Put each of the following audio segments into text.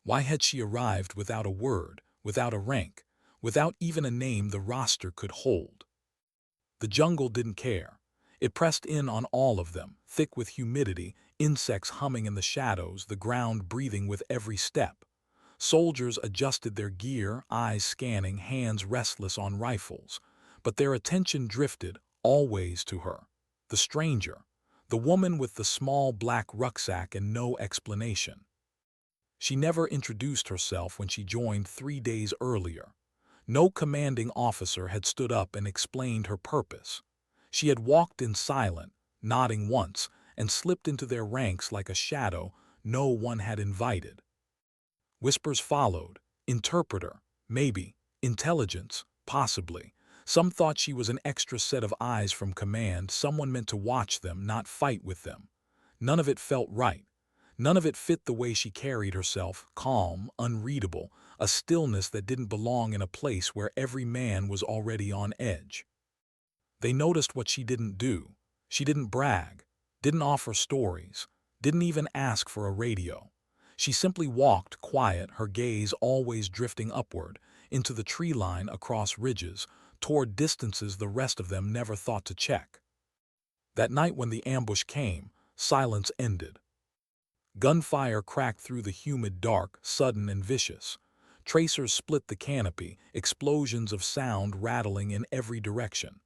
Why had she arrived without a word, without a rank, without even a name the roster could hold? The jungle didn't care. It pressed in on all of them, thick with humidity, insects humming in the shadows, the ground breathing with every step. Soldiers adjusted their gear, eyes scanning, hands restless on rifles. But their attention drifted, always to her. The stranger. The woman with the small black rucksack and no explanation. She never introduced herself when she joined 3 days earlier. No commanding officer had stood up and explained her purpose. She had walked in silent, nodding once, and slipped into their ranks like a shadow no one had invited. Whispers followed. Interpreter, maybe. Intelligence, possibly. Some thought she was an extra set of eyes from command, someone meant to watch them, not fight with them. None of it felt right. None of it fit the way she carried herself, calm, unreadable, a stillness that didn't belong in a place where every man was already on edge. They noticed what she didn't do. She didn't brag, didn't offer stories, didn't even ask for a radio. She simply walked, quiet, her gaze always drifting upward, into the tree line across ridges, toward distances the rest of them never thought to check. That night when the ambush came, silence ended. Gunfire cracked through the humid dark, sudden and vicious. Tracers split the canopy, explosions of sound rattling in every direction.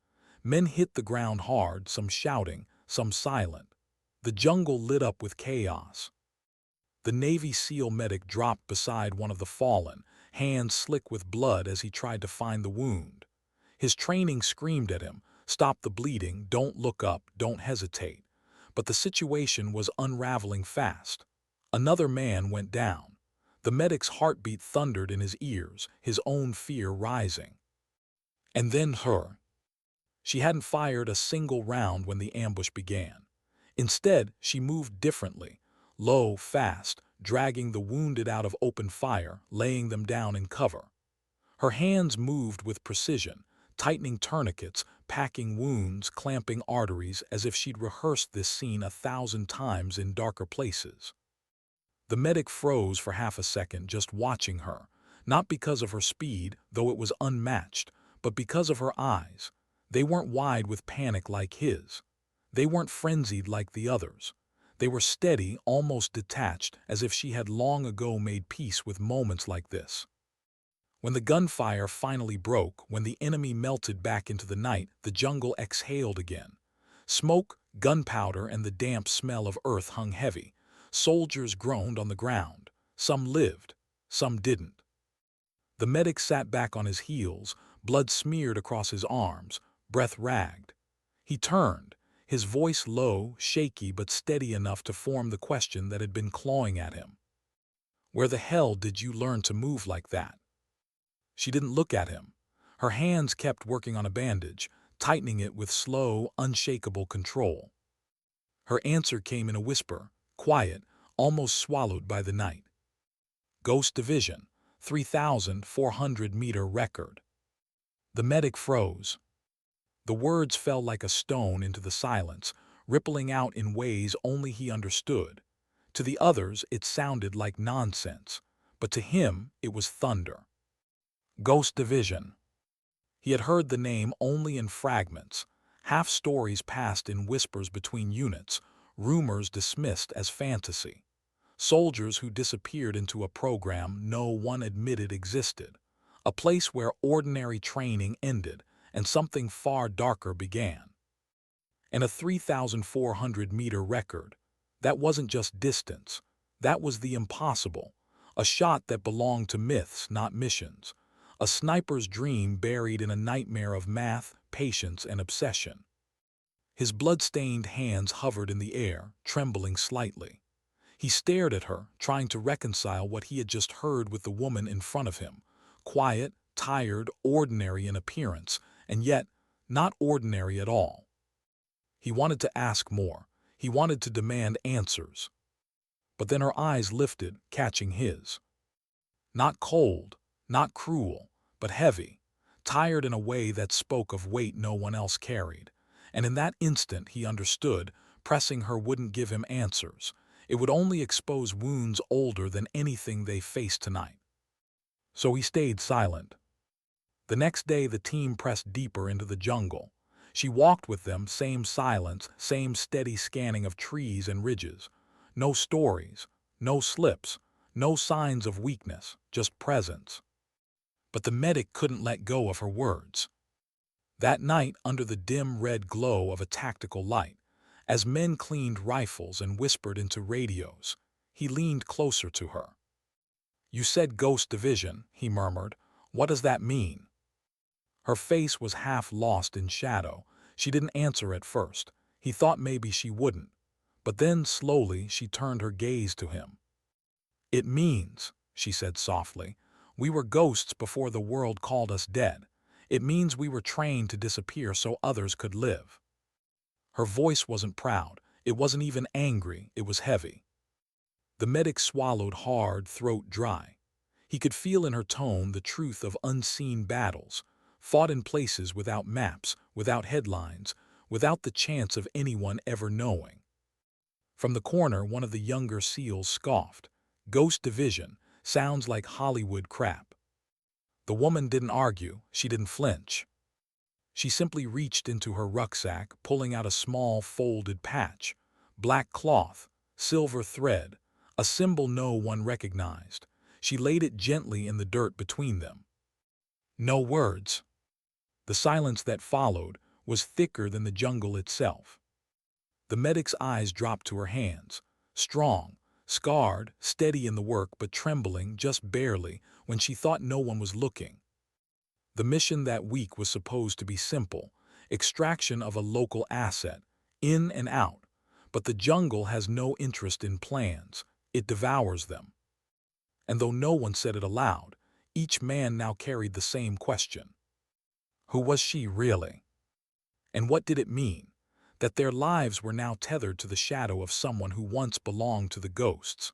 Men hit the ground hard, some shouting, some silent. The jungle lit up with chaos. The Navy SEAL medic dropped beside one of the fallen, hands slick with blood as he tried to find the wound. His training screamed at him, "Stop the bleeding, don't look up, don't hesitate." But the situation was unraveling fast. Another man went down. The medic's heartbeat thundered in his ears, his own fear rising. And then her. She hadn't fired a single round when the ambush began. Instead, she moved differently, low, fast, dragging the wounded out of open fire, laying them down in cover. Her hands moved with precision, tightening tourniquets, packing wounds, clamping arteries, as if she'd rehearsed this scene 1,000 times in darker places. The medic froze for half a second just watching her, not because of her speed, though it was unmatched, but because of her eyes. They weren't wide with panic like his. They weren't frenzied like the others. They were steady, almost detached, as if she had long ago made peace with moments like this. When the gunfire finally broke, when the enemy melted back into the night, the jungle exhaled again. Smoke, gunpowder, and the damp smell of earth hung heavy. Soldiers groaned on the ground. Some lived, some didn't. The medic sat back on his heels, blood smeared across his arms, breath ragged. He turned, his voice low, shaky but steady enough to form the question that had been clawing at him. "Where the hell did you learn to move like that?" She didn't look at him. Her hands kept working on a bandage, tightening it with slow, unshakable control. Her answer came in a whisper, quiet, almost swallowed by the night. "Ghost Division, 3,400-meter record." The medic froze. The words fell like a stone into the silence, rippling out in ways only he understood. To the others, it sounded like nonsense, but to him, it was thunder. Ghost Division. He had heard the name only in fragments, half stories passed in whispers between units, rumors dismissed as fantasy. Soldiers who disappeared into a program no one admitted existed. A place where ordinary training ended and something far darker began. And a 3,400-meter record. That wasn't just distance. That was the impossible. A shot that belonged to myths, not missions. A sniper's dream buried in a nightmare of math, patience, and obsession. His blood-stained hands hovered in the air, trembling slightly. He stared at her, trying to reconcile what he had just heard with the woman in front of him. Quiet, tired, ordinary in appearance, and yet not ordinary at all. He wanted to ask more. He wanted to demand answers. But then her eyes lifted, catching his. Not cold, not cruel, but heavy, tired in a way that spoke of weight no one else carried. And in that instant he understood, pressing her wouldn't give him answers. It would only expose wounds older than anything they faced tonight. So he stayed silent. The next day the team pressed deeper into the jungle. She walked with them, same silence, same steady scanning of trees and ridges. No stories, no slips, no signs of weakness, just presence. But the medic couldn't let go of her words. That night, under the dim red glow of a tactical light, as men cleaned rifles and whispered into radios, he leaned closer to her. "You said Ghost Division," he murmured. "What does that mean?" Her face was half lost in shadow. She didn't answer at first. He thought maybe she wouldn't. But then, slowly, she turned her gaze to him. "It means," she said softly, "we were ghosts before the world called us dead. It means we were trained to disappear so others could live." Her voice wasn't proud. It wasn't even angry. It was heavy. The medic swallowed hard, throat dry. He could feel in her tone the truth of unseen battles, fought in places without maps, without headlines, without the chance of anyone ever knowing. From the corner, one of the younger SEALs scoffed. "Ghost Division sounds like Hollywood crap." The woman didn't argue. She didn't flinch. She simply reached into her rucksack, pulling out a small folded patch. Black cloth, silver thread, a symbol no one recognized. She laid it gently in the dirt between them. No words. The silence that followed was thicker than the jungle itself. The medic's eyes dropped to her hands, strong, scarred, steady in the work but trembling just barely when she thought no one was looking. The mission that week was supposed to be simple, extraction of a local asset, in and out, but the jungle has no interest in plans, it devours them. And though no one said it aloud, each man now carried the same question. Who was she really? And what did it mean? That their lives were now tethered to the shadow of someone who once belonged to the ghosts.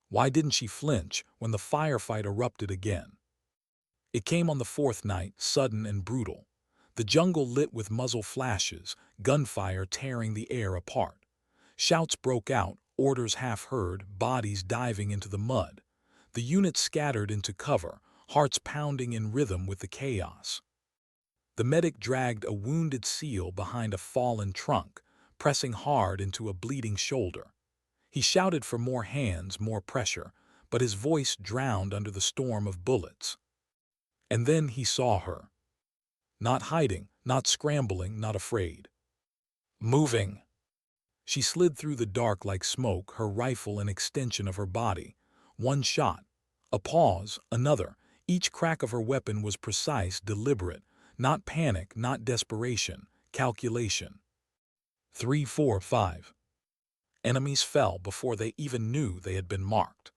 Why didn't she flinch when the firefight erupted again? It came on the fourth night, sudden and brutal. The jungle lit with muzzle flashes, gunfire tearing the air apart. Shouts broke out, orders half heard, bodies diving into the mud. The units scattered into cover, hearts pounding in rhythm with the chaos. The medic dragged a wounded SEAL behind a fallen trunk, pressing hard into a bleeding shoulder. He shouted for more hands, more pressure, but his voice drowned under the storm of bullets. And then he saw her. Not hiding, not scrambling, not afraid. Moving. She slid through the dark like smoke, her rifle an extension of her body. One shot. A pause, another. Each crack of her weapon was precise, deliberate. Not panic, not desperation, calculation. 3, 4, 5. Enemies fell before they even knew they had been marked.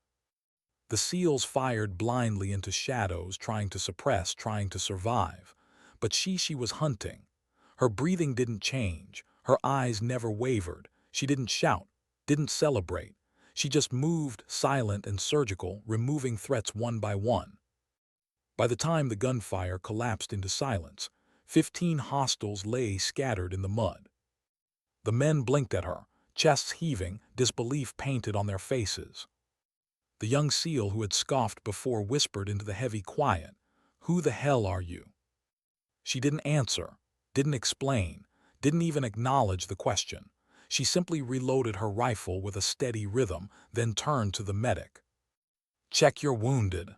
The SEALs fired blindly into shadows, trying to suppress, trying to survive. But she was hunting. Her breathing didn't change. Her eyes never wavered. She didn't shout, didn't celebrate. She just moved, silent and surgical, removing threats one by one. By the time the gunfire collapsed into silence, 15 hostiles lay scattered in the mud. The men blinked at her, chests heaving, disbelief painted on their faces. The young SEAL who had scoffed before whispered into the heavy quiet, "Who the hell are you?" She didn't answer, didn't explain, didn't even acknowledge the question. She simply reloaded her rifle with a steady rhythm, then turned to the medic. "Check your wounded."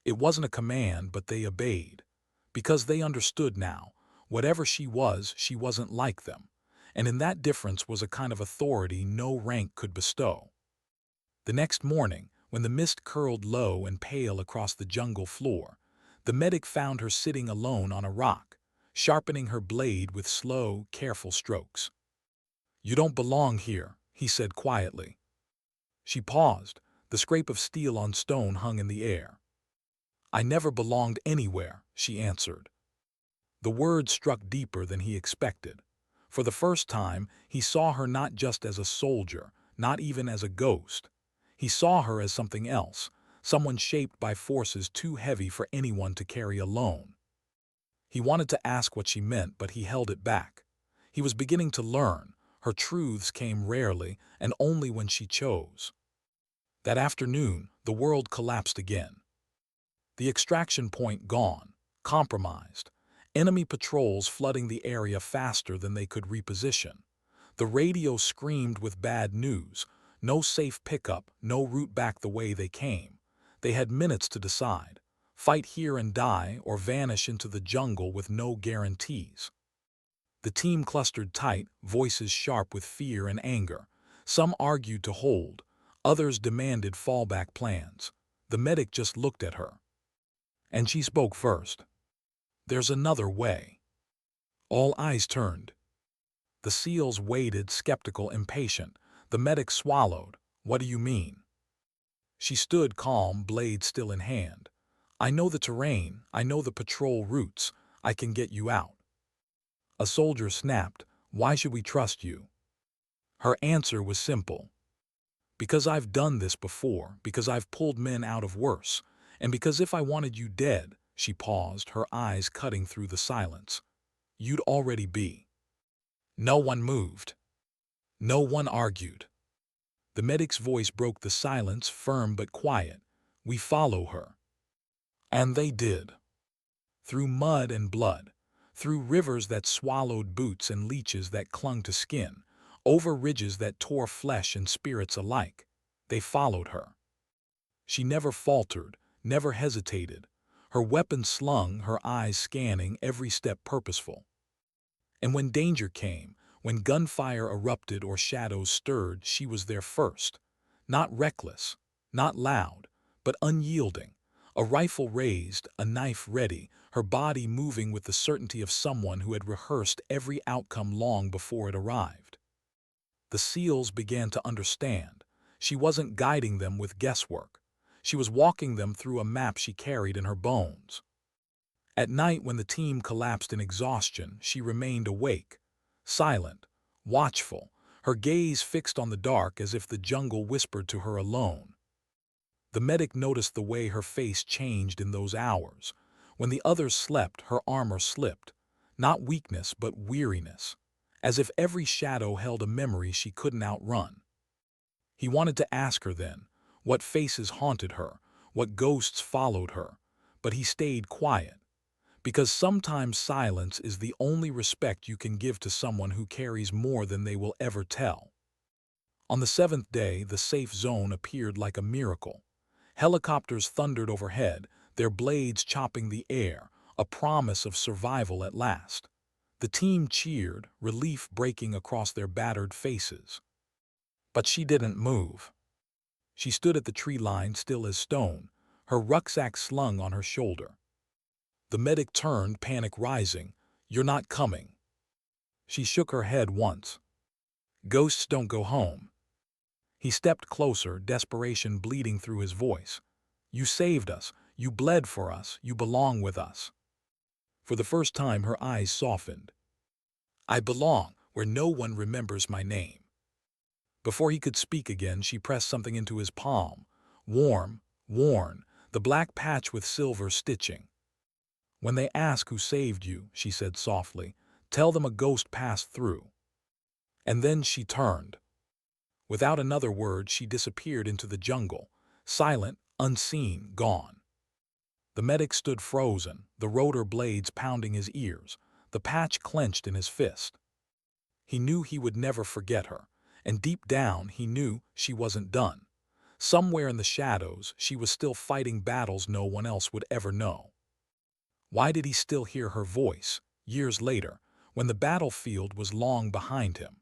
It wasn't a command, but they obeyed. Because they understood now, whatever she wasn't like them. And in that difference was a kind of authority no rank could bestow. The next morning, when the mist curled low and pale across the jungle floor, the medic found her sitting alone on a rock, sharpening her blade with slow, careful strokes. "You don't belong here," he said quietly. She paused. The scrape of steel on stone hung in the air. "I never belonged anywhere," she answered. The words struck deeper than he expected. For the first time, he saw her not just as a soldier, not even as a ghost. He saw her as something else, someone shaped by forces too heavy for anyone to carry alone. He wanted to ask what she meant, but he held it back. He was beginning to learn. Her truths came rarely and only when she chose. That afternoon, the world collapsed again. The extraction point gone, compromised. Enemy patrols flooding the area faster than they could reposition. The radio screamed with bad news. No safe pickup, no route back the way they came. They had minutes to decide. Fight here and die or vanish into the jungle with no guarantees. The team clustered tight, voices sharp with fear and anger. Some argued to hold. Others demanded fallback plans. The medic just looked at her. And she spoke first. "There's another way." All eyes turned. The SEALs waited, skeptical, impatient. The medic swallowed. "What do you mean?" She stood calm, blade still in hand. "I know the terrain. I know the patrol routes. I can get you out." A soldier snapped. "Why should we trust you?" Her answer was simple. "Because I've done this before, because I've pulled men out of worse, and because if I wanted you dead," she paused, her eyes cutting through the silence, "you'd already be." No one moved. No one argued. The medic's voice broke the silence, firm but quiet. "We follow her." And they did. Through mud and blood, through rivers that swallowed boots and leeches that clung to skin, over ridges that tore flesh and spirits alike, they followed her. She never faltered, never hesitated, her weapon slung, her eyes scanning, every step purposeful. And when danger came, when gunfire erupted or shadows stirred, she was there first. Not reckless, not loud, but unyielding. A rifle raised, a knife ready, her body moving with the certainty of someone who had rehearsed every outcome long before it arrived. The SEALs began to understand. She wasn't guiding them with guesswork. She was walking them through a map she carried in her bones. At night, when the team collapsed in exhaustion, she remained awake, silent, watchful, her gaze fixed on the dark as if the jungle whispered to her alone. The medic noticed the way her face changed in those hours. When the others slept, her armor slipped. Not weakness, but weariness. As if every shadow held a memory she couldn't outrun. He wanted to ask her then, what faces haunted her, what ghosts followed her, but he stayed quiet. Because sometimes silence is the only respect you can give to someone who carries more than they will ever tell. On the seventh day, the safe zone appeared like a miracle. Helicopters thundered overhead, their blades chopping the air, a promise of survival at last. The team cheered, relief breaking across their battered faces. But she didn't move. She stood at the tree line, still as stone, her rucksack slung on her shoulder. The medic turned, panic rising. "You're not coming." She shook her head once. "Ghosts don't go home." He stepped closer, desperation bleeding through his voice. "You saved us. You bled for us. You belong with us." For the first time, her eyes softened. "I belong where no one remembers my name." Before he could speak again, she pressed something into his palm. Warm, worn, the black patch with silver stitching. "When they ask who saved you," she said softly, "tell them a ghost passed through." And then she turned. Without another word, she disappeared into the jungle, silent, unseen, gone. The medic stood frozen, the rotor blades pounding his ears, the patch clenched in his fist. He knew he would never forget her, and deep down he knew she wasn't done. Somewhere in the shadows, she was still fighting battles no one else would ever know. Why did he still hear her voice, years later, when the battlefield was long behind him?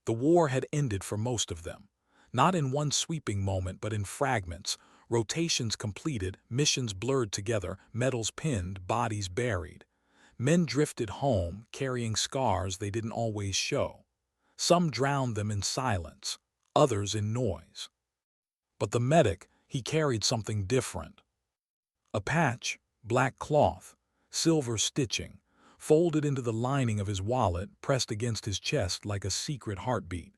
The war had ended for most of them, not in one sweeping moment but in fragments, rotations completed, missions blurred together, medals pinned, bodies buried. Men drifted home, carrying scars they didn't always show. Some drowned them in silence, others in noise. But the medic, he carried something different. A patch, black cloth, silver stitching, folded into the lining of his wallet, pressed against his chest like a secret heartbeat.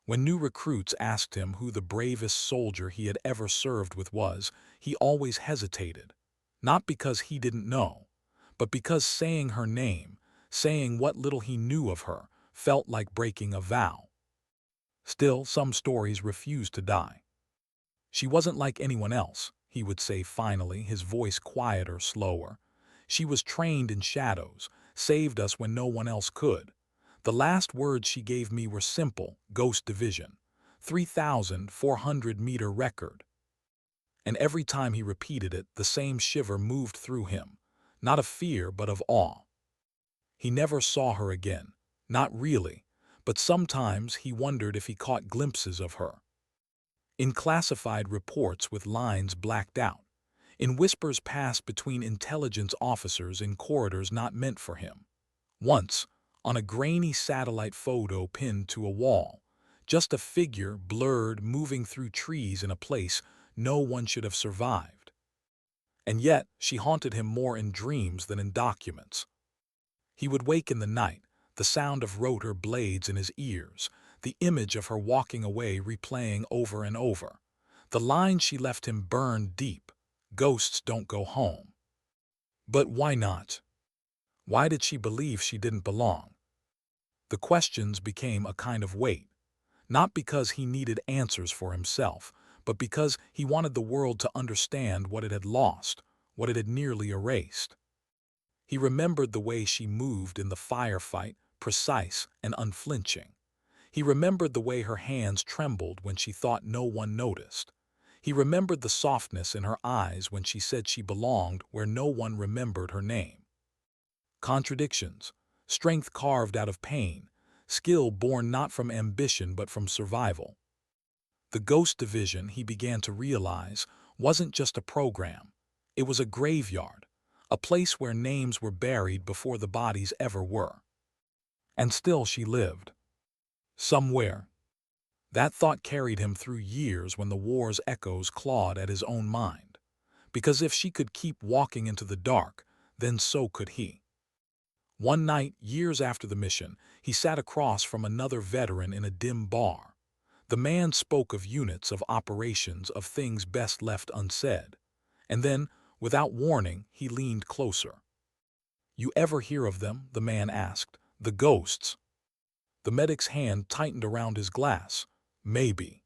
When new recruits asked him who the bravest soldier he had ever served with was, he always hesitated. Not because he didn't know, but because saying her name, saying what little he knew of her, felt like breaking a vow. Still, some stories refused to die. She wasn't like anyone else, he would say finally, his voice quieter, slower. She was trained in shadows, saved us when no one else could. The last words she gave me were simple: Ghost Division, 3,400-meter record. And every time he repeated it, the same shiver moved through him, not of fear but of awe. He never saw her again, not really, but sometimes he wondered if he caught glimpses of her. In classified reports with lines blacked out, in whispers passed between intelligence officers in corridors not meant for him. Once, on a grainy satellite photo pinned to a wall, just a figure blurred moving through trees in a place no one should have survived. And yet, she haunted him more in dreams than in documents. He would wake in the night, the sound of rotor blades in his ears, the image of her walking away replaying over and over. The line she left him burned deep: ghosts don't go home. But why not? Why did she believe she didn't belong? The questions became a kind of weight, not because he needed answers for himself, but because he wanted the world to understand what it had lost, what it had nearly erased. He remembered the way she moved in the firefight, precise and unflinching. He remembered the way her hands trembled when she thought no one noticed. He remembered the softness in her eyes when she said she belonged where no one remembered her name. Contradictions, strength carved out of pain, skill born not from ambition but from survival. The Ghost Division, he began to realize, wasn't just a program. It was a graveyard, a place where names were buried before the bodies ever were. And still she lived. Somewhere. That thought carried him through years when the war's echoes clawed at his own mind. Because if she could keep walking into the dark, then so could he. One night, years after the mission, he sat across from another veteran in a dim bar. The man spoke of units, of operations, of things best left unsaid. And then, without warning, he leaned closer. "You ever hear of them?" the man asked. "The ghosts?" The medic's hand tightened around his glass. "Maybe.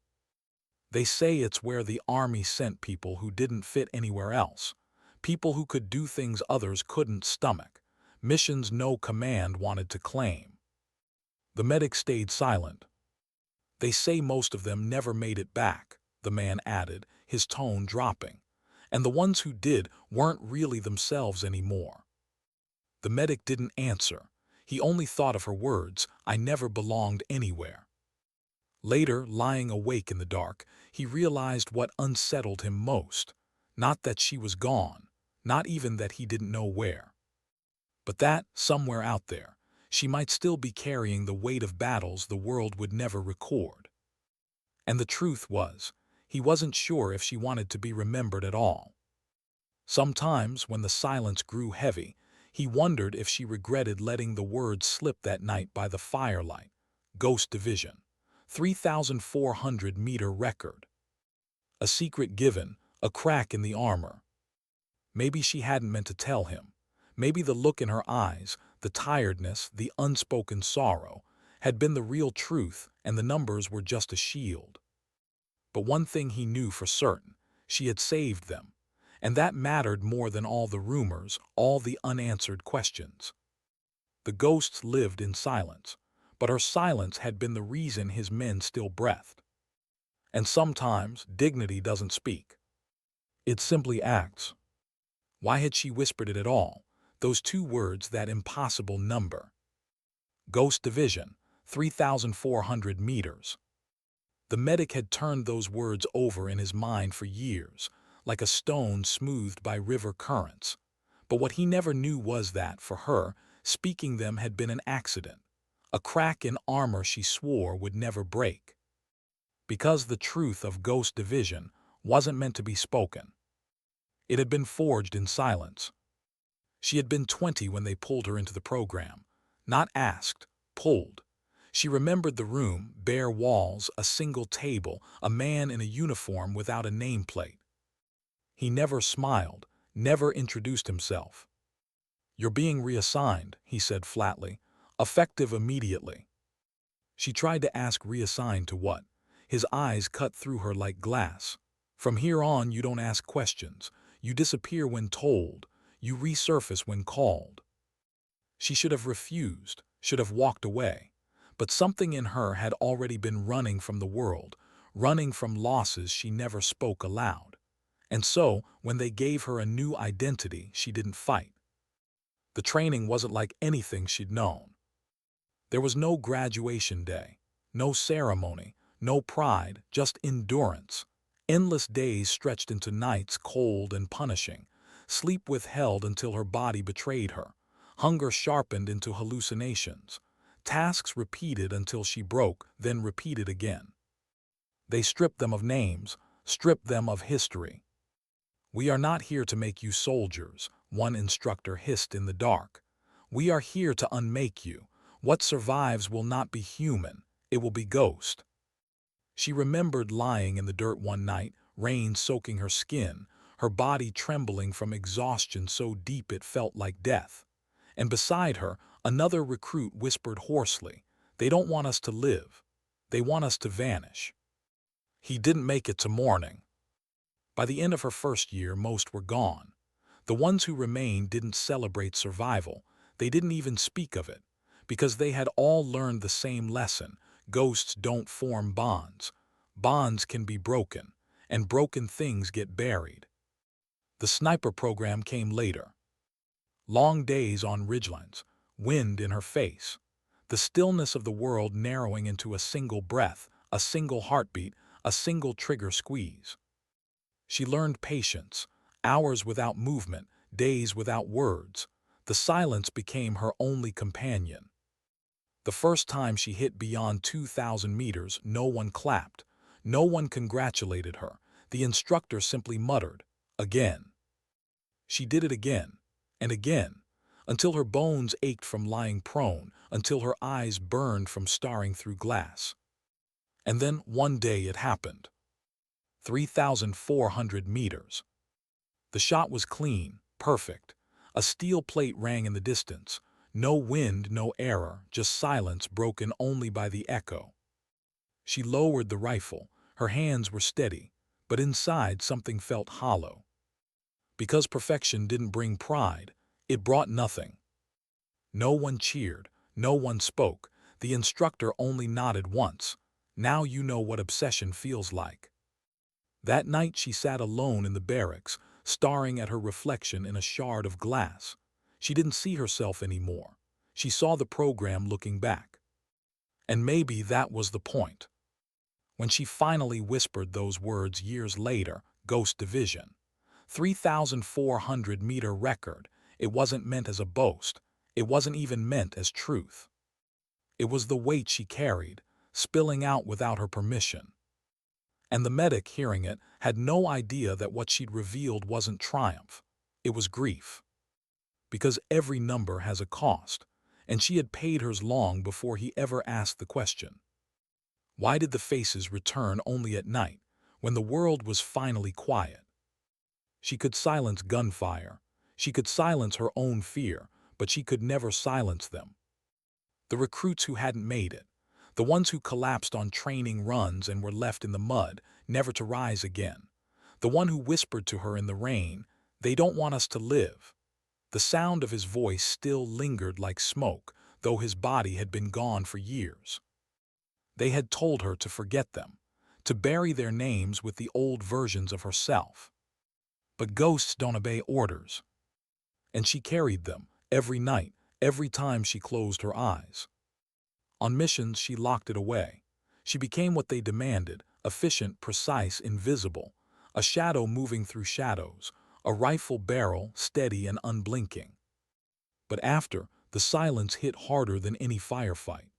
They say it's where the army sent people who didn't fit anywhere else. People who could do things others couldn't stomach. Missions no command wanted to claim." The medic stayed silent. "They say most of them never made it back," the man added, his tone dropping. "And the ones who did weren't really themselves anymore." The medic didn't answer. He only thought of her words, "I never belonged anywhere." Later, lying awake in the dark, he realized what unsettled him most. Not that she was gone, not even that he didn't know where. But that, somewhere out there, she might still be carrying the weight of battles the world would never record. And the truth was, he wasn't sure if she wanted to be remembered at all. Sometimes, when the silence grew heavy, he wondered if she regretted letting the words slip that night by the firelight. Ghost Division, 3,400-meter record. A secret given, a crack in the armor. Maybe she hadn't meant to tell him. Maybe the look in her eyes, the tiredness, the unspoken sorrow, had been the real truth, and the numbers were just a shield. But one thing he knew for certain: she had saved them. And that mattered more than all the rumors, all the unanswered questions. The ghosts lived in silence, but her silence had been the reason his men still breathed. And sometimes dignity doesn't speak. It simply acts. Why had she whispered it at all? Those two words, that impossible number. Ghost Division, 3,400 meters. The medic had turned those words over in his mind for years, like a stone smoothed by river currents. But what he never knew was that, for her, speaking them had been an accident, a crack in armor she swore would never break. Because the truth of Ghost Division wasn't meant to be spoken. It had been forged in silence. She had been 20 when they pulled her into the program. Not asked, pulled. She remembered the room, bare walls, a single table, a man in a uniform without a nameplate. He never smiled, never introduced himself. "You're being reassigned," he said flatly, "effective immediately." She tried to ask reassigned to what? His eyes cut through her like glass. From here on, you don't ask questions. You disappear when told. You resurface when called. She should have refused, should have walked away. But something in her had already been running from the world, running from losses she never spoke aloud. And so, when they gave her a new identity, she didn't fight. The training wasn't like anything she'd known. There was no graduation day, no ceremony, no pride, just endurance. Endless days stretched into nights cold and punishing, sleep withheld until her body betrayed her, hunger sharpened into hallucinations, tasks repeated until she broke, then repeated again. They stripped them of names, stripped them of history. "We are not here to make you soldiers," one instructor hissed in the dark. "We are here to unmake you. What survives will not be human, it will be ghost." She remembered lying in the dirt one night, rain soaking her skin, her body trembling from exhaustion so deep it felt like death. And beside her, another recruit whispered hoarsely, "They don't want us to live. They want us to vanish." He didn't make it to morning. By the end of her first year, most were gone. The ones who remained didn't celebrate survival. They didn't even speak of it, because they had all learned the same lesson. Ghosts don't form bonds. Bonds can be broken, and broken things get buried. The sniper program came later. Long days on ridgelines, wind in her face, the stillness of the world narrowing into a single breath, a single heartbeat, a single trigger squeeze. She learned patience, hours without movement, days without words. The silence became her only companion. The first time she hit beyond 2,000 meters, no one clapped. No one congratulated her. The instructor simply muttered, "Again." She did it again, and again, until her bones ached from lying prone, until her eyes burned from staring through glass. And then one day it happened. 3,400 meters. The shot was clean, perfect. A steel plate rang in the distance. No wind, no error, just silence broken only by the echo. She lowered the rifle. Her hands were steady, but inside something felt hollow. Because perfection didn't bring pride, it brought nothing. No one cheered, no one spoke. The instructor only nodded once. "Now you know what obsession feels like." That night she sat alone in the barracks, staring at her reflection in a shard of glass. She didn't see herself anymore. She saw the program looking back. And maybe that was the point. When she finally whispered those words years later, Ghost Division, 3,400-meter record, it wasn't meant as a boast. It wasn't even meant as truth. It was the weight she carried, spilling out without her permission. And the medic, hearing it, had no idea that what she'd revealed wasn't triumph. It was grief. Because every number has a cost, and she had paid hers long before he ever asked the question. Why did the faces return only at night, when the world was finally quiet? She could silence gunfire. She could silence her own fear, but she could never silence them. The recruits who hadn't made it, the ones who collapsed on training runs and were left in the mud, never to rise again. The one who whispered to her in the rain, "They don't want us to live." The sound of his voice still lingered like smoke, though his body had been gone for years. They had told her to forget them, to bury their names with the old versions of herself. But ghosts don't obey orders. And she carried them, every night, every time she closed her eyes. On missions, she locked it away. She became what they demanded, efficient, precise, invisible, a shadow moving through shadows, a rifle barrel, steady and unblinking. But after, the silence hit harder than any firefight.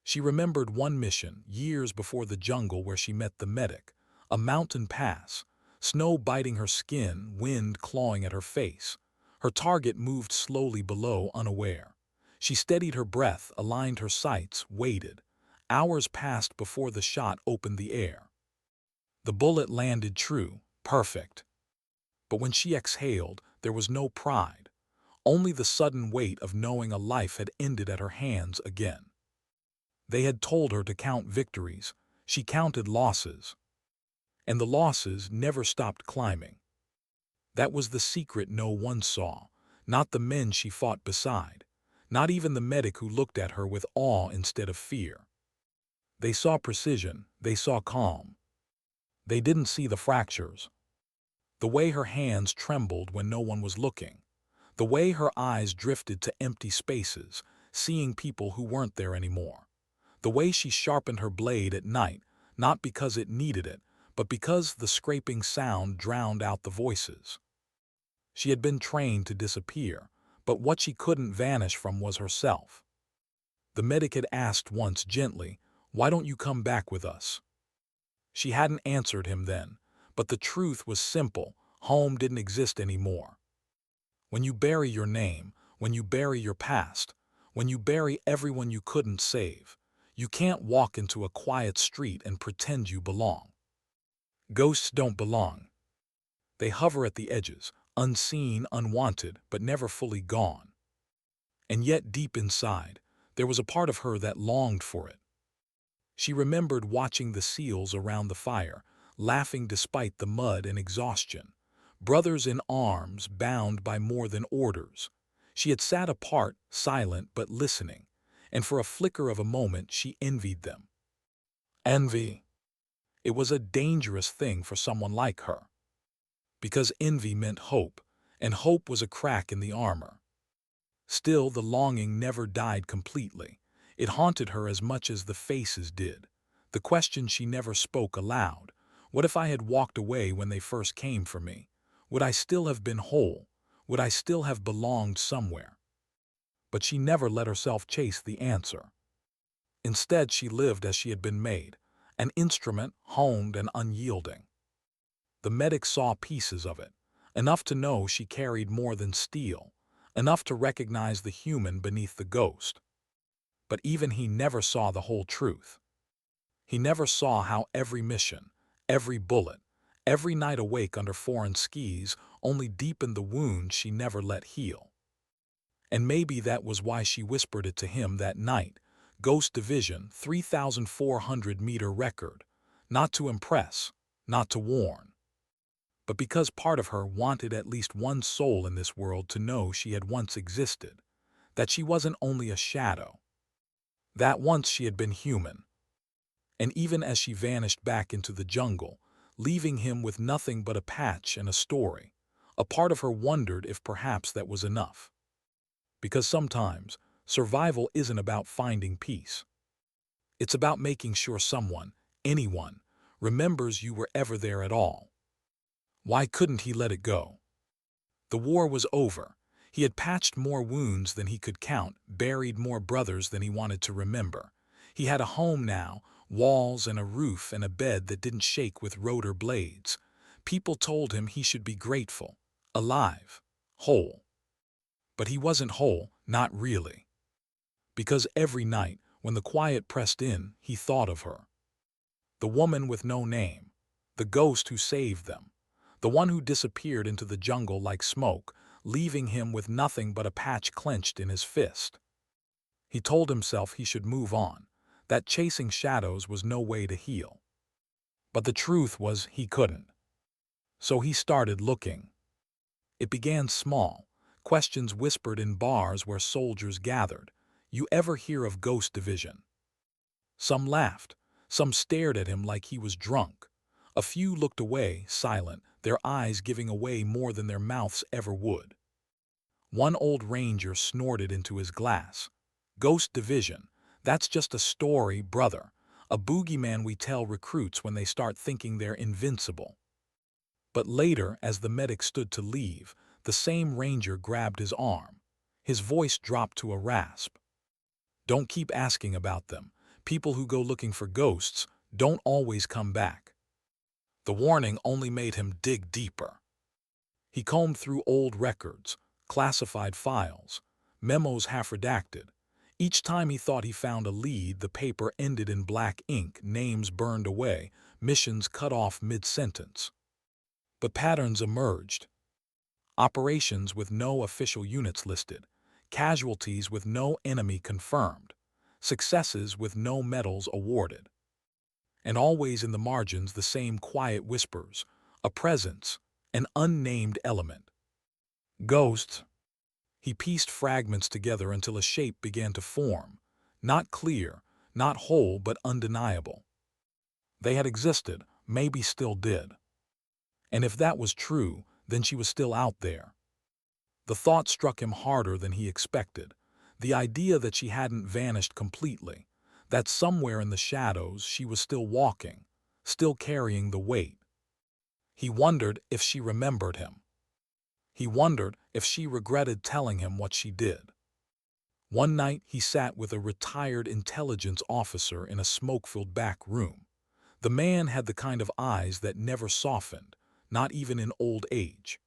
She remembered one mission, years before the jungle, where she met the medic, a mountain pass, snow biting her skin, wind clawing at her face. Her target moved slowly below, unaware. She steadied her breath, aligned her sights, waited. Hours passed before the shot opened the air. The bullet landed true, perfect. But when she exhaled, there was no pride, only the sudden weight of knowing a life had ended at her hands again. They had told her to count victories. She counted losses. And the losses never stopped climbing. That was the secret no one saw, not the men she fought beside, not even the medic who looked at her with awe instead of fear. They saw precision, they saw calm. They didn't see the fractures. The way her hands trembled when no one was looking. The way her eyes drifted to empty spaces, seeing people who weren't there anymore. The way she sharpened her blade at night, not because it needed it, but because the scraping sound drowned out the voices. She had been trained to disappear, but what she couldn't vanish from was herself. The medic had asked once gently, "Why don't you come back with us?" She hadn't answered him then, but the truth was simple: home didn't exist anymore. When you bury your name, when you bury your past, when you bury everyone you couldn't save, you can't walk into a quiet street and pretend you belong. Ghosts don't belong. They hover at the edges, unseen, unwanted, but never fully gone. And yet deep inside, there was a part of her that longed for it. She remembered watching the seals around the fire, laughing despite the mud and exhaustion. Brothers in arms, bound by more than orders. She had sat apart, silent but listening, and for a flicker of a moment she envied them. Envy. It was a dangerous thing for someone like her. Because envy meant hope, and hope was a crack in the armor. Still, the longing never died completely. It haunted her as much as the faces did. The question she never spoke aloud: what if I had walked away when they first came for me? Would I still have been whole? Would I still have belonged somewhere? But she never let herself chase the answer. Instead, she lived as she had been made, an instrument, honed and unyielding. The medic saw pieces of it, enough to know she carried more than steel, enough to recognize the human beneath the ghost. But even he never saw the whole truth. He never saw how every mission, every bullet, every night awake under foreign skies only deepened the wound she never let heal. And maybe that was why she whispered it to him that night: Ghost Division, 3,400-meter record. Not to impress, not to warn, but because part of her wanted at least one soul in this world to know she had once existed, that she wasn't only a shadow, that once she had been human. And even as she vanished back into the jungle, leaving him with nothing but a patch and a story, a part of her wondered if perhaps that was enough. Because sometimes, survival isn't about finding peace. It's about making sure someone, anyone, remembers you were ever there at all. Why couldn't he let it go? The war was over. He had patched more wounds than he could count, buried more brothers than he wanted to remember. He had a home now, walls and a roof and a bed that didn't shake with rotor blades. People told him he should be grateful, alive, whole. But he wasn't whole, not really. Because every night, when the quiet pressed in, he thought of her. The woman with no name, the ghost who saved them, the one who disappeared into the jungle like smoke, leaving him with nothing but a patch clenched in his fist. He told himself he should move on, that chasing shadows was no way to heal. But the truth was he couldn't. So he started looking. It began small, questions whispered in bars where soldiers gathered. You ever hear of Ghost Division? Some laughed, some stared at him like he was drunk. A few looked away, silent, their eyes giving away more than their mouths ever would. One old ranger snorted into his glass. Ghost Division, that's just a story, brother. A boogeyman we tell recruits when they start thinking they're invincible. But later, as the medic stood to leave, the same ranger grabbed his arm. His voice dropped to a rasp. Don't keep asking about them. People who go looking for ghosts don't always come back. The warning only made him dig deeper. He combed through old records, classified files, memos half redacted. Each time he thought he found a lead, the paper ended in black ink, names burned away, missions cut off mid-sentence. But patterns emerged. Operations with no official units listed, casualties with no enemy confirmed, successes with no medals awarded. And always in the margins the same quiet whispers, a presence, an unnamed element. Ghosts. He pieced fragments together until a shape began to form, not clear, not whole, but undeniable. They had existed, maybe still did. And if that was true, then she was still out there. The thought struck him harder than he expected, the idea that she hadn't vanished completely, that somewhere in the shadows she was still walking, still carrying the weight. He wondered if she remembered him. He wondered if she regretted telling him what she did. One night he sat with a retired intelligence officer in a smoke-filled back room. The man had the kind of eyes that never softened, not even in old age.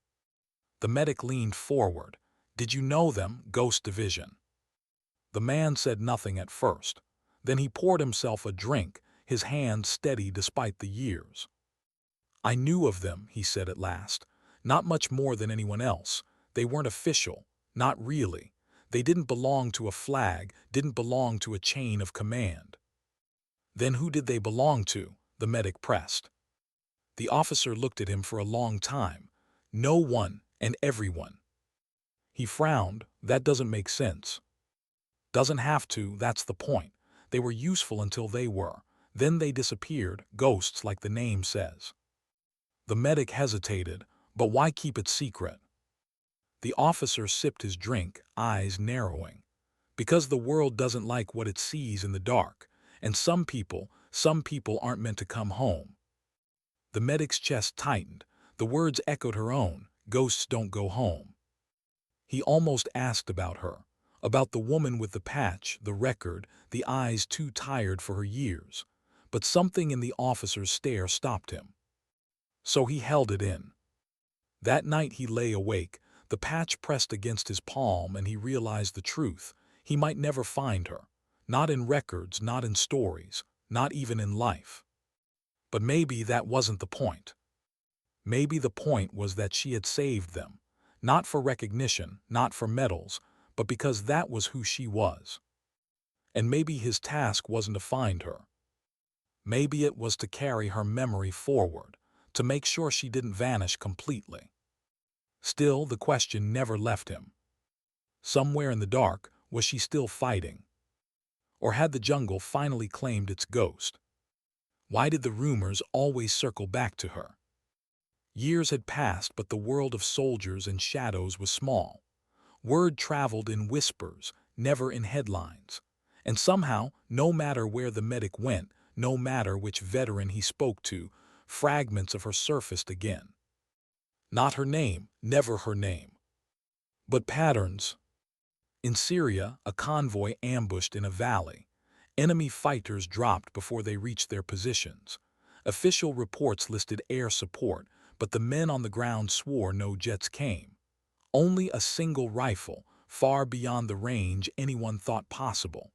The medic leaned forward. "Did you know them, Ghost Division?" The man said nothing at first. Then he poured himself a drink, his hand steady despite the years. "I knew of them," he said at last. "Not much more than anyone else. They weren't official, not really. They didn't belong to a flag, didn't belong to a chain of command." "Then who did they belong to?" the medic pressed. The officer looked at him for a long time. "No one and everyone." He frowned. "That doesn't make sense." "Doesn't have to, that's the point. They were useful until they were. Then they disappeared, ghosts like the name says." The medic hesitated, but why keep it secret? The officer sipped his drink, eyes narrowing. "Because the world doesn't like what it sees in the dark, and some people aren't meant to come home." The medic's chest tightened. The words echoed her own, "Ghosts don't go home." He almost asked about her, about the woman with the patch, the record, the eyes too tired for her years. But something in the officer's stare stopped him. So he held it in. That night he lay awake, the patch pressed against his palm, and he realized the truth. He might never find her. Not in records, not in stories, not even in life. But maybe that wasn't the point. Maybe the point was that she had saved them. Not for recognition, not for medals, but because that was who she was. And maybe his task wasn't to find her. Maybe it was to carry her memory forward, to make sure she didn't vanish completely. Still, the question never left him. Somewhere in the dark, was she still fighting? Or had the jungle finally claimed its ghost? Why did the rumors always circle back to her? Years had passed, but the world of soldiers and shadows was small. Word traveled in whispers, never in headlines. And somehow, no matter where the medic went, no matter which veteran he spoke to, fragments of her surfaced again. Not her name, never her name. But patterns. In Syria, a convoy ambushed in a valley. Enemy fighters dropped before they reached their positions. Official reports listed air support, but the men on the ground swore no jets came. Only a single rifle, far beyond the range anyone thought possible.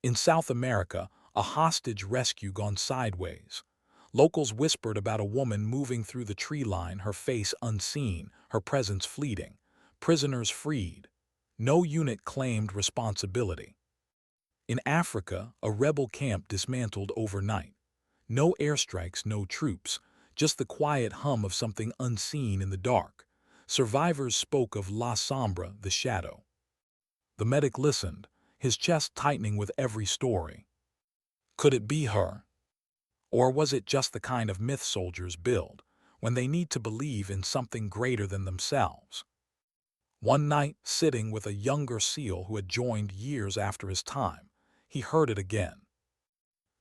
In South America, a hostage rescue gone sideways. Locals whispered about a woman moving through the tree line, her face unseen, her presence fleeting. Prisoners freed. No unit claimed responsibility. In Africa, a rebel camp dismantled overnight. No airstrikes, no troops, just the quiet hum of something unseen in the dark. Survivors spoke of La Sombra, the shadow. The medic listened, his chest tightening with every story. Could it be her? Or was it just the kind of myth soldiers build, when they need to believe in something greater than themselves? One night, sitting with a younger SEAL who had joined years after his time, he heard it again.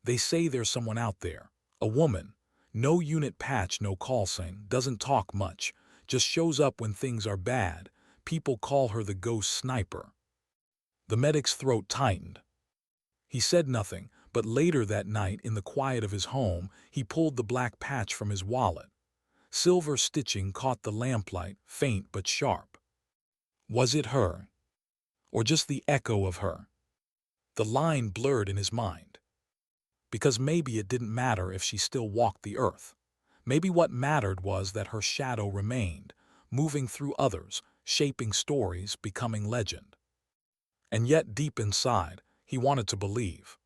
"They say there's someone out there, a woman. No unit patch, no call sign, doesn't talk much, just shows up when things are bad. People call her the ghost sniper." The medic's throat tightened. He said nothing, but later that night, in the quiet of his home, he pulled the black patch from his wallet. Silver stitching caught the lamplight, faint but sharp. Was it her? Or just the echo of her? The line blurred in his mind. Because maybe it didn't matter if she still walked the earth. Maybe what mattered was that her shadow remained, moving through others, shaping stories, becoming legend. And yet deep inside, He wanted to believe.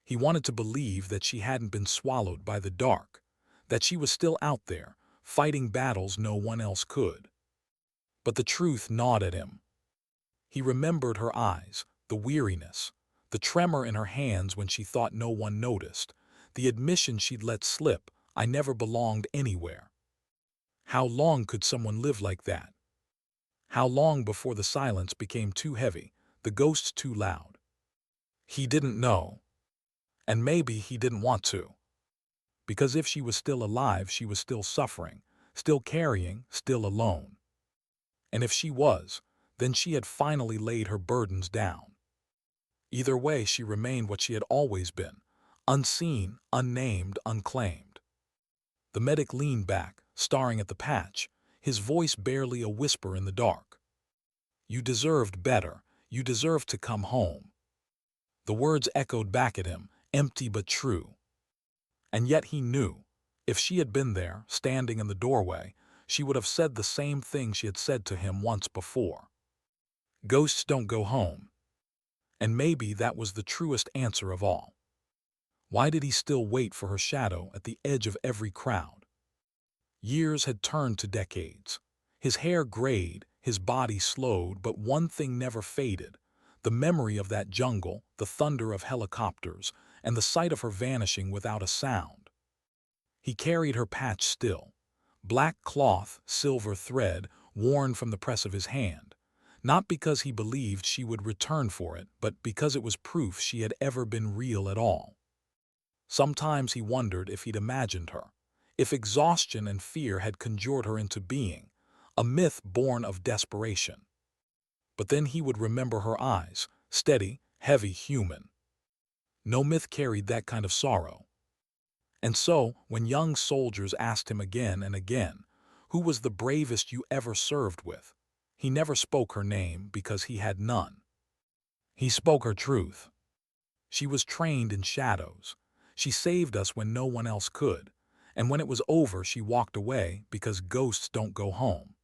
He wanted to believe that she hadn't been swallowed by the dark, that she was still out there, fighting battles no one else could. But the truth gnawed at him. He remembered her eyes, the weariness, the tremor in her hands when she thought no one noticed, the admission she'd let slip, "I never belonged anywhere." How long could someone live like that? How long before the silence became too heavy, the ghosts too loud? He didn't know. And maybe he didn't want to. Because if she was still alive, she was still suffering, still carrying, still alone. And if she was, then she had finally laid her burdens down. Either way, she remained what she had always been, unseen, unnamed, unclaimed. The medic leaned back, staring at the patch, his voice barely a whisper in the dark. "You deserved better. You deserved to come home." The words echoed back at him, empty but true. And yet he knew, if she had been there, standing in the doorway, she would have said the same thing she had said to him once before. Ghosts don't go home. And maybe that was the truest answer of all. Why did he still wait for her shadow at the edge of every crowd? Years had turned to decades. His hair grayed, his body slowed, but one thing never faded: the memory of that jungle, the thunder of helicopters, and the sight of her vanishing without a sound. He carried her patch still, black cloth, silver thread, worn from the press of his hand, not because he believed she would return for it, but because it was proof she had ever been real at all. Sometimes he wondered if he'd imagined her, if exhaustion and fear had conjured her into being, a myth born of desperation. But then he would remember her eyes, steady, heavy, human. No myth carried that kind of sorrow. And so, when young soldiers asked him again and again, "Who was the bravest you ever served with?" he never spoke her name because he had none. He spoke her truth. She was trained in shadows. She saved us when no one else could. And when it was over, she walked away because ghosts don't go home.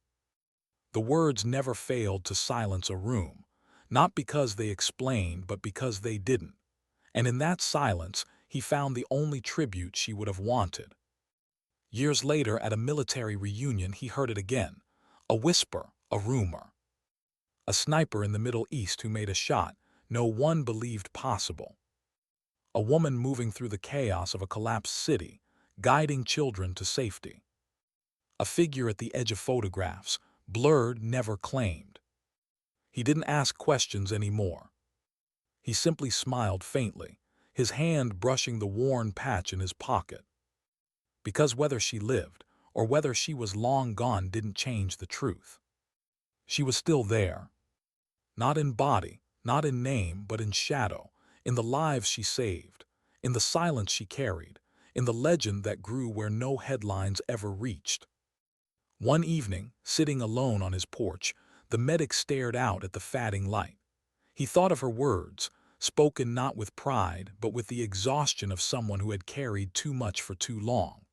The words never failed to silence a room, not because they explained, but because they didn't. And in that silence, he found the only tribute she would have wanted. Years later, at a military reunion, he heard it again. A whisper, a rumor. A sniper in the Middle East who made a shot no one believed possible. A woman moving through the chaos of a collapsed city, guiding children to safety. A figure at the edge of photographs, blurred, never claimed. He didn't ask questions anymore. He simply smiled faintly, his hand brushing the worn patch in his pocket. Because whether she lived or whether she was long gone didn't change the truth. She was still there. Not in body, not in name, but in shadow, in the lives she saved, in the silence she carried, in the legend that grew where no headlines ever reached. One evening, sitting alone on his porch, the medic stared out at the fading light. He thought of her words, spoken not with pride, but with the exhaustion of someone who had carried too much for too long.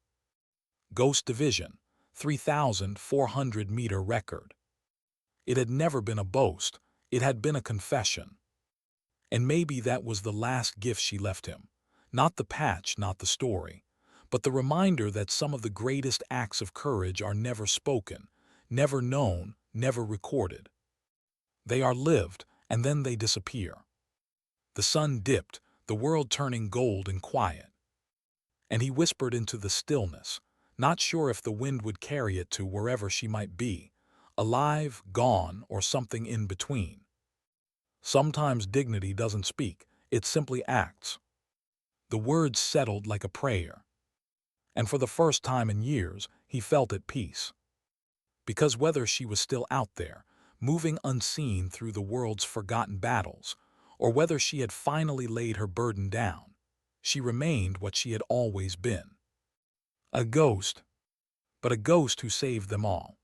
Ghost Division, 3,400-meter record. It had never been a boast, it had been a confession. And maybe that was the last gift she left him. Not the patch, not the story, but the reminder that some of the greatest acts of courage are never spoken, never known, never recorded. They are lived, and then they disappear. The sun dipped, the world turning gold and quiet. And he whispered into the stillness, not sure if the wind would carry it to wherever she might be, alive, gone, or something in between. Sometimes dignity doesn't speak, it simply acts. The words settled like a prayer. And for the first time in years, he felt at peace. Because whether she was still out there, moving unseen through the world's forgotten battles, or whether she had finally laid her burden down, she remained what she had always been. A ghost, but a ghost who saved them all.